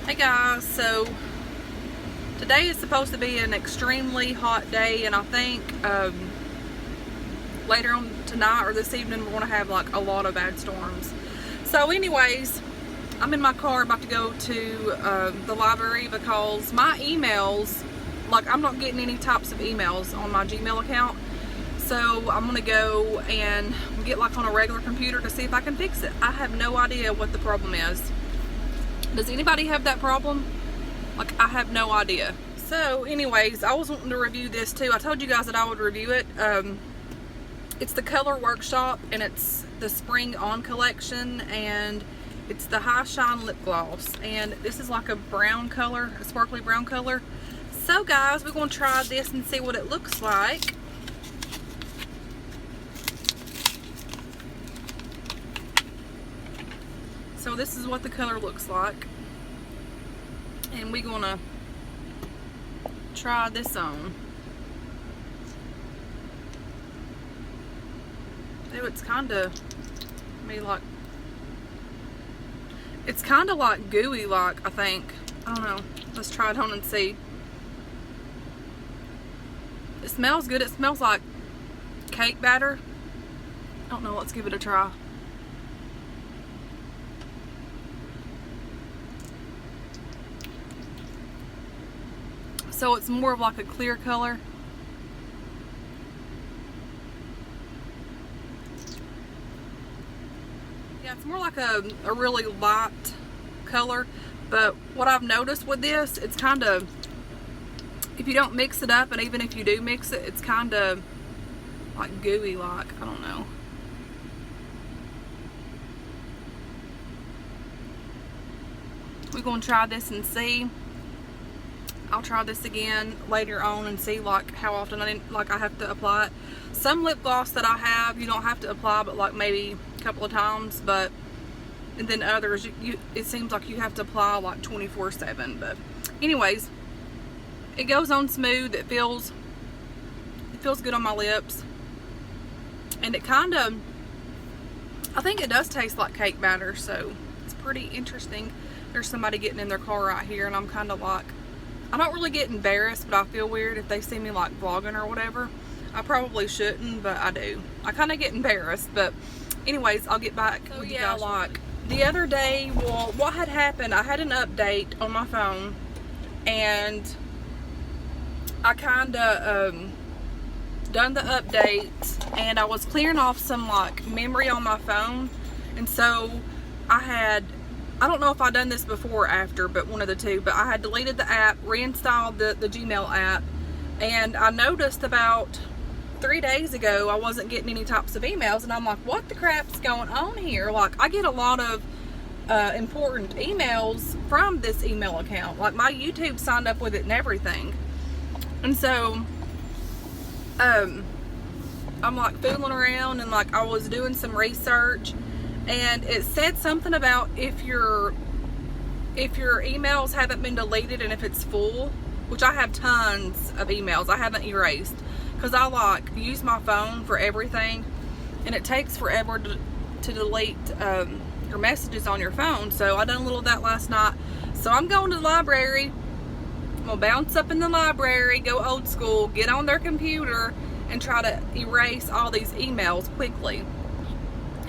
Hey guys, so today is supposed to be an extremely hot day, and I think later on tonight or this evening we're going to have like a lot of bad storms. So anyways, I'm in my car about to go to the library because my emails, like I'm not getting any types of emails on my Gmail account. So I'm going to go and get like on a regular computer to see if I can fix it. I have no idea what the problem is. Does anybody have that problem? Like, I have no idea. So anyways, I was wanting to review this too. I told you guys that I would review it. It's the Color Workshop, and it's the Spring On collection, and it's the High Shine Lip Gloss, and this is like a brown color, a sparkly brown color. So guys, we're going to try this and see what it looks like. So this is what the color looks like, and we're gonna try this on. Ew, it's kind of it's kind of like gooey, like, I think. I don't know. Let's try it on and see. It smells good. It smells like cake batter. I don't know. Let's give it a try. So it's more of like a clear color. Yeah, it's more like a really light color. But what I've noticed with this, it's kind of, if you don't mix it up, and even if you do mix it, it's kind of like gooey, like, I don't know. We're going to try this and see. I'll try this again later on and see like how often I have to apply it. Some lip gloss that I have, you don't have to apply but like maybe a couple of times, but and then others it seems like you have to apply like 24/7. But anyways, it goes on smooth. It feels good on my lips, and it kind of, I think it does taste like cake batter, so it's pretty interesting. There's somebody getting in their car right here, and I'm kind of like, I don't really get embarrassed, but I feel weird if they see me like vlogging or whatever. I probably shouldn't, but I do. I kind of get embarrassed, but anyways, I'll get back with you guys. Like the other day, well, what had happened, I had an update on my phone, and I kind of done the update, and I was clearing off some like memory on my phone, and so I don't know if I've done this before or after, but one of the two, but I had deleted the app, reinstalled the Gmail app, and I noticed about 3 days ago I wasn't getting any types of emails, and I'm like, what the crap's going on here? Like, I get a lot of important emails from this email account. Like, my YouTube signed up with it and everything. And so I'm like fooling around, and like I was doing some research, and it said something about if your emails haven't been deleted and if it's full, which I have tons of emails I haven't erased, because I like use my phone for everything, and it takes forever to delete your messages on your phone. So I done a little of that last night. So I'm going to the library. I'm gonna bounce up in the library, go old school, get on their computer, and try to erase all these emails quickly,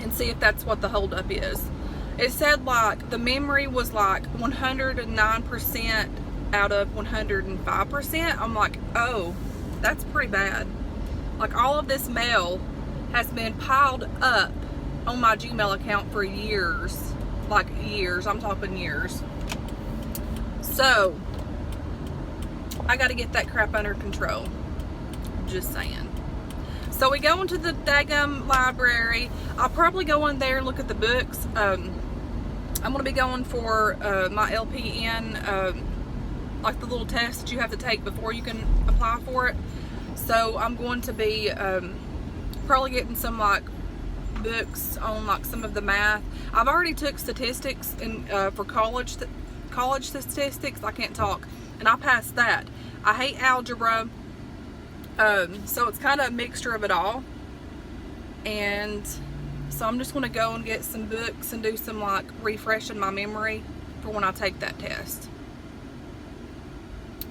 and see if that's what the holdup is. It said like the memory was like 109% out of 105%. I'm like, oh, that's pretty bad. Like, all of this mail has been piled up on my Gmail account for years. Like years, I'm talking years. So I gotta get that crap under control. Just saying. So we go into the daggum library. I'll probably go in there and look at the books. I'm going to be going for my LPN, like the little test that you have to take before you can apply for it. So I'm going to be probably getting some like books on like some of the math. I've already took statistics for college statistics. I can't talk, and I passed that. I hate algebra. So it's kind of a mixture of it all, and so I'm just going to go and get some books and do some like refreshing my memory for when I take that test.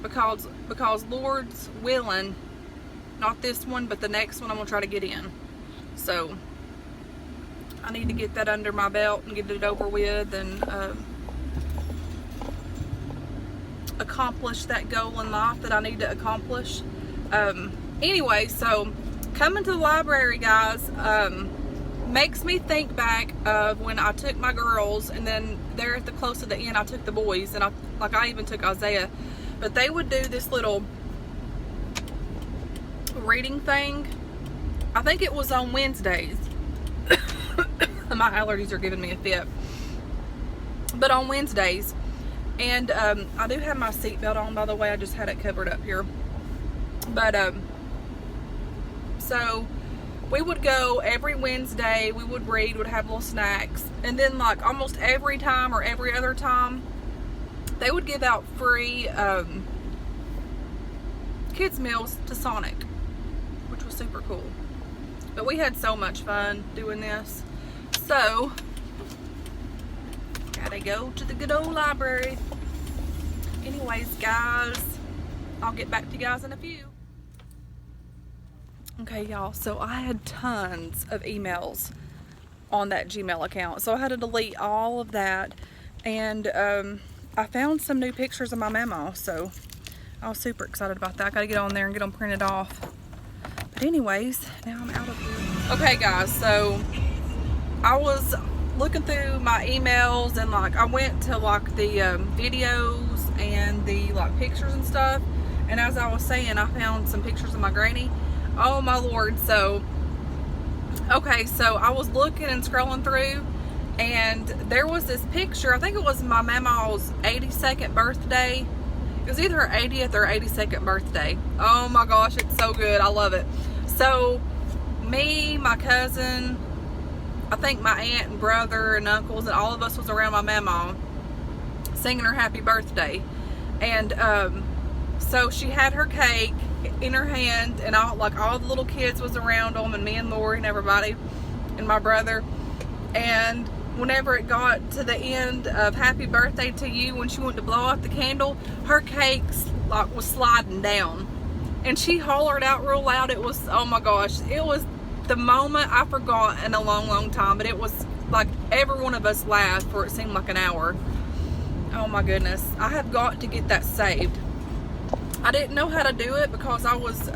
Because Lord's willing, not this one, but the next one I'm gonna try to get in. So I need to get that under my belt and get it over with, and accomplish that goal in life that I need to accomplish. Anyway, so coming to the library, guys, makes me think back of when I took my girls, and then there at the close of the end I took the boys, and I even took Isaiah, but they would do this little reading thing. I think it was on Wednesdays. My allergies are giving me a fit. But on Wednesdays, and I do have my seatbelt on, by the way. I just had it covered up here. But so we would go every Wednesday. We would read, would have little snacks, and then like almost every time or every other time, they would give out free kids meals to Sonic, which was super cool. But we had so much fun doing this. So gotta go to the good old library. Anyways, guys, I'll get back to you guys in a few. Okay, y'all, so I had tons of emails on that Gmail account, so I had to delete all of that, and I found some new pictures of my mama, so I was super excited about that. I gotta get on there and get them printed off. But anyways, now I'm out of here. Okay, guys, so I was looking through my emails, and like I went to like the videos and the like pictures and stuff, and as I was saying, I found some pictures of my granny. Oh my Lord. So okay, so I was looking and scrolling through, and there was this picture. I think it was my mama's 82nd birthday. It was either her 80th or 82nd birthday. Oh my gosh, it's so good. I love it. So me, my cousin, I think my aunt and brother and uncles, and all of us was around my mama singing her happy birthday. And so she had her cake in her hand, and all the little kids was around them, and me and Lori and everybody and my brother. And whenever it got to the end of happy birthday to you, when she went to blow out the candle, her cake like was sliding down, and she hollered out real loud. It was, oh my gosh, it was the moment I forgot in a long time, but it was like every one of us laughed for it seemed like an hour. Oh my goodness, I have got to get that saved. I didn't know how to do it because I was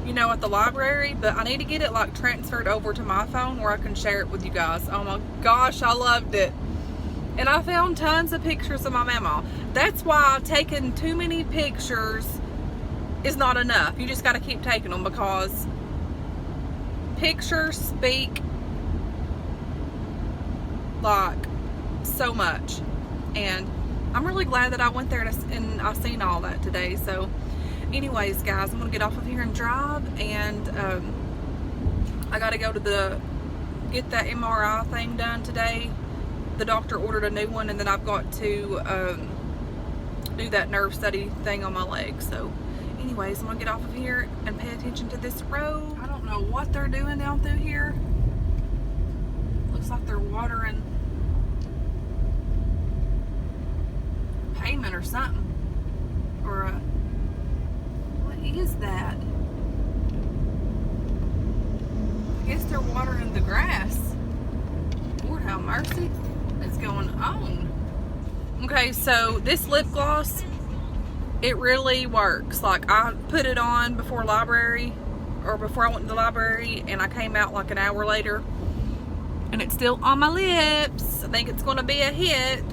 you know, at the library, but I need to get it like transferred over to my phone where I can share it with you guys. Oh my gosh, I loved it. And I found tons of pictures of my mama. That's why taking too many pictures is not enough. You just got to keep taking them, because pictures speak like so much. And I'm really glad that I went there and I seen all that today. So anyways, guys, I'm gonna get off of here and drive, and I gotta go to get that MRI thing done today. The doctor ordered a new one, and then I've got to do that nerve study thing on my leg. So anyways, I'm gonna get off of here and pay attention to this road. I don't know what they're doing down through here. Looks like they're watering pavement or something, or what is that? I guess they're watering the grass. Lord have mercy, what's going on? Okay, so this lip gloss, it really works. Like, I put it on before library, or before I went to the library, and I came out like an hour later, and it's still on my lips. I think it's going to be a hit,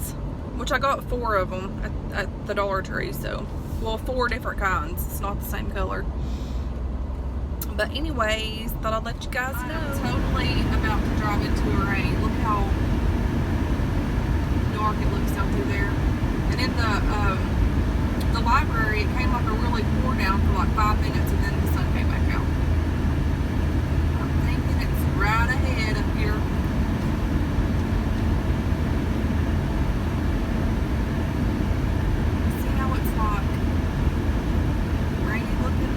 which I got 4 of them at the Dollar Tree. So, well, 4 different kinds. It's not the same color. But anyways, thought I'd let you guys know. I'm totally about to drive into a rain. Look how dark it looks out through there. And in the library, it came like a really pour down for like 5 minutes, and then the sun came back out. I'm thinking it's right ahead up here. See how it's like rainy looking?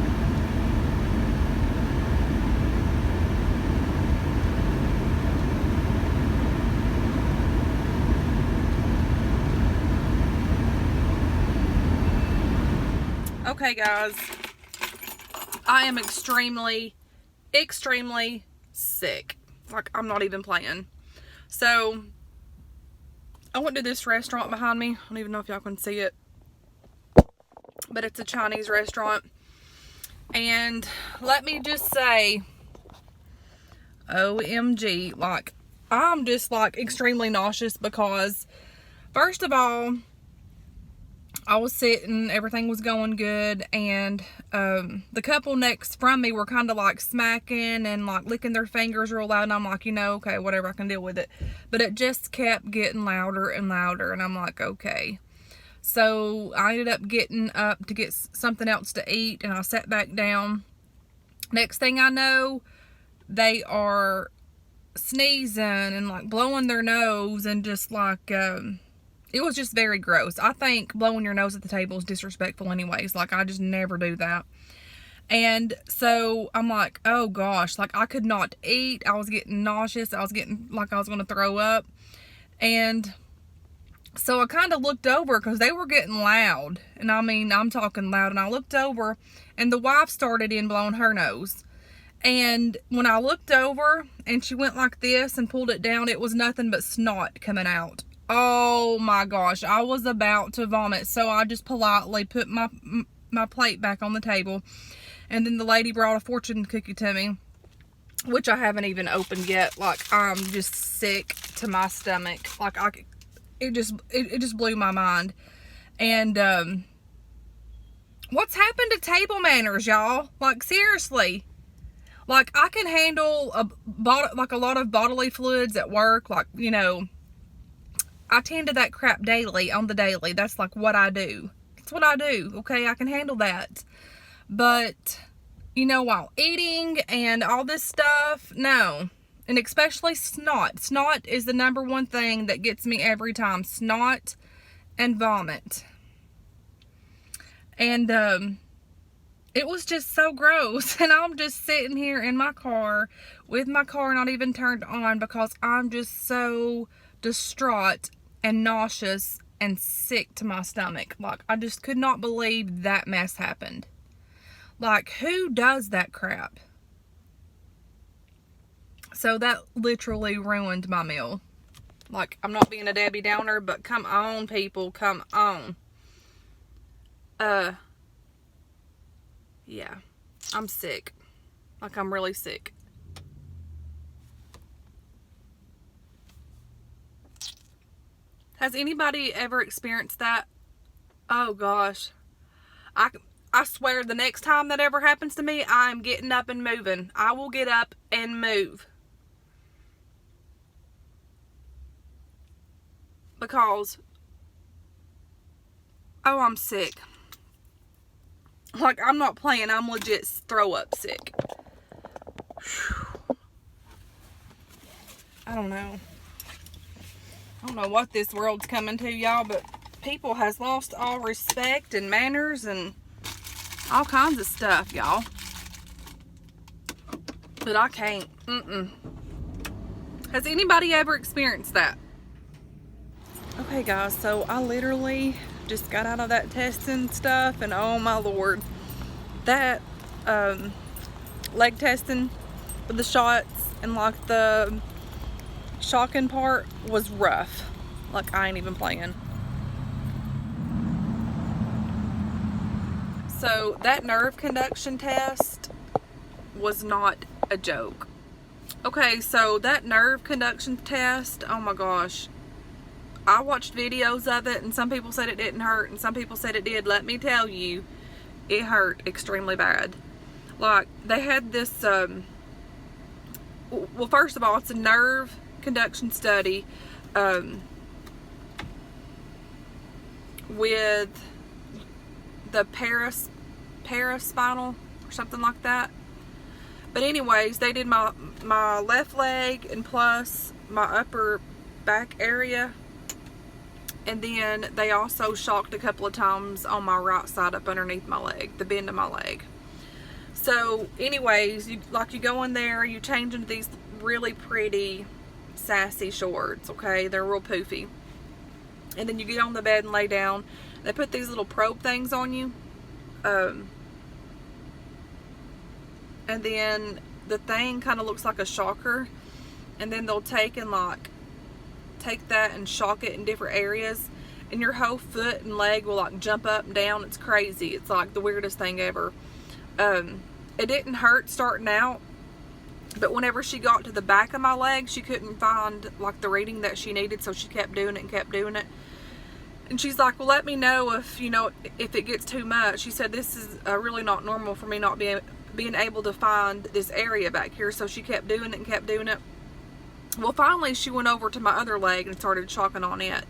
Okay, guys, I am extremely sick. Like, I'm not even playing. So, I went to this restaurant behind me. I don't even know if y'all can see it, but it's a Chinese restaurant. And let me just say, OMG, like, I'm just like extremely nauseous because, first of all, I was sitting, everything was going good, and the couple next from me were kind of like smacking and like licking their fingers real loud, and I'm like, you know, okay, whatever, I can deal with it. But it just kept getting louder and louder, and I'm like, okay. So I ended up getting up to get something else to eat, and I sat back down. Next thing I know, they are sneezing and like blowing their nose, and just like it was just very gross. I think blowing your nose at the table is disrespectful anyways. Like, I just never do that. And so I'm like, oh gosh, like I could not eat. I was getting nauseous. I was getting like I was going to throw up. And so I kind of looked over because they were getting loud. And I mean, I'm talking loud. And I looked over and the wife started in blowing her nose. And when I looked over and she went like this and pulled it down, it was nothing but snot coming out. Oh my gosh, I was about to vomit. So I just politely put my plate back on the table. And then the lady brought a fortune cookie to me, which I haven't even opened yet. Like, I'm just sick to my stomach. Like, it just blew my mind. And what's happened to table manners, y'all? Like, seriously. Like, I can handle a lot of bodily fluids at work. Like, you know, I tend to that crap daily, on the daily. That's like what I do. That's what I do, okay? I can handle that. But, you know, while eating and all this stuff, no. And especially snot. Snot is the number one thing that gets me every time. Snot and vomit. And, it was just so gross. And I'm just sitting here in my car with my car not even turned on because I'm just so distraught and nauseous and sick to my stomach. Like, I just could not believe that mess happened. Like, who does that crap? So that literally ruined my meal. Like, I'm not being a Debbie Downer, but come on, people, come on. Yeah, I'm sick. Like, I'm really sick. Has anybody ever experienced that? Oh gosh. I swear the next time that ever happens to me, I'm getting up and moving. I will get up and move. Because, oh, I'm sick. Like, I'm not playing. I'm legit throw up sick. Whew. I don't know. I don't know what this world's coming to, y'all, but people has lost all respect and manners and all kinds of stuff, y'all. But I can't. Has anybody ever experienced that? Okay, guys, so I literally just got out of that testing stuff, and oh my lord, that leg testing with the shots and like the shocking part was rough. Like, I ain't even playing. So that nerve conduction test was not a joke. Okay, so that nerve conduction test, oh my gosh, I watched videos of it, and some people said it didn't hurt and some people said it did. Let me tell you, it hurt extremely bad. Like, they had this well, first of all, it's a nerve conduction study with the paraspinal or something like that. But anyways, they did my left leg and plus my upper back area, and then they also shocked a couple of times on my right side up underneath my leg, the bend of my leg. So anyways, you go in there, you change into these really pretty sassy shorts, okay? They're real poofy. And then you get on the bed and lay down. They put these little probe things on you. And then the thing kind of looks like a shocker, and then they'll take that and shock it in different areas, and your whole foot and leg will like jump up and down. It's crazy. It's like the weirdest thing ever. It didn't hurt starting out, but whenever she got to the back of my leg, she couldn't find like the reading that she needed, so she kept doing it and kept doing it. And she's like, well, let me know if, you know, if it gets too much. She said, this is really not normal for me not being able to find this area back here. So she kept doing it and kept doing it. Well, finally she went over to my other leg and started shocking on it.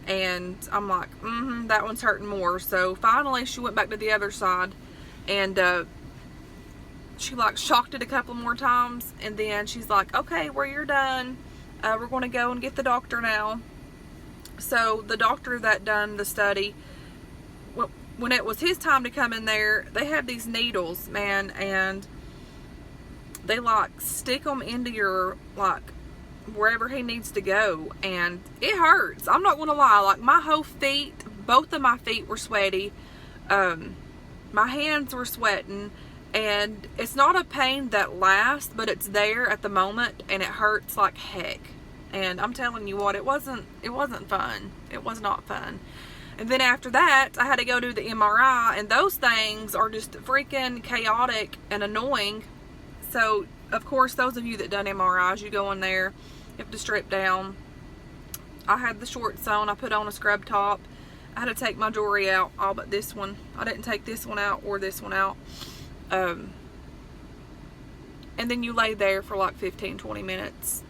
And I'm like, that one's hurting more. So finally she went back to the other side, and she like shocked it a couple more times. And then she's like, okay, well, you're done. We're going to go and get the doctor now. So the doctor that done the study, when it was his time to come in there, they had these needles, man, and they like stick them into your, like, wherever he needs to go, and it hurts. I'm not gonna lie, like my whole feet, both of my feet were sweaty, my hands were sweating, and it's not a pain that lasts, but it's there at the moment, and it hurts like heck. And I'm telling you what, it wasn't fun. It was not fun. And then after that, I had to go do the MRI, and those things are just freaking chaotic and annoying. So, of course, those of you that done MRIs, you go in there, you have to strip down. I had the shorts on. I put on a scrub top. I had to take my jewelry out, all but this one. I didn't take this one out or this one out. And then you lay there for like 15-20 minutes.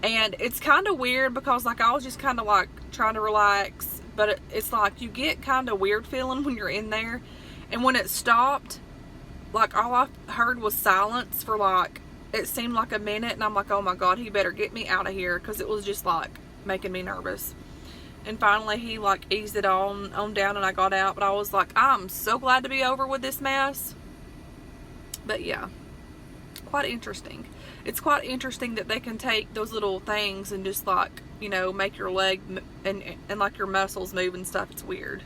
And it's kind of weird because like I was just kind of like trying to relax, but it's like you get kind of weird feeling when you're in there. And when it stopped, like all I heard was silence for like, it seemed like a minute, and I'm like, oh my God, he better get me out of here, because it was just like making me nervous. And finally he like eased it on down, and I got out. But I was like, I'm so glad to be over with this mess. But yeah, quite interesting. It's quite interesting that they can take those little things and just like, you know, make your leg and like your muscles move and stuff. It's weird.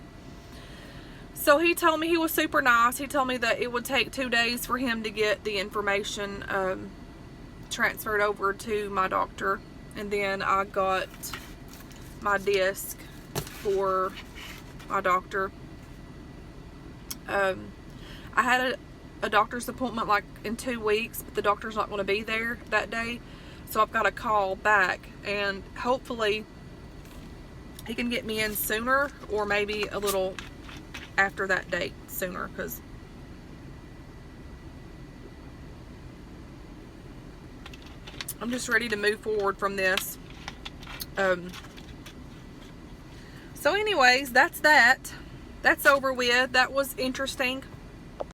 So he told me, he was super nice. He told me that it would take 2 days for him to get the information transferred over to my doctor. And then I got my disc for my doctor. I had a doctor's appointment like in 2 weeks, but the doctor's not going to be there that day. So I've got to call back, and hopefully he can get me in sooner, or maybe a little after that date sooner, because I'm just ready to move forward from this. So anyways, that's over with. That was interesting.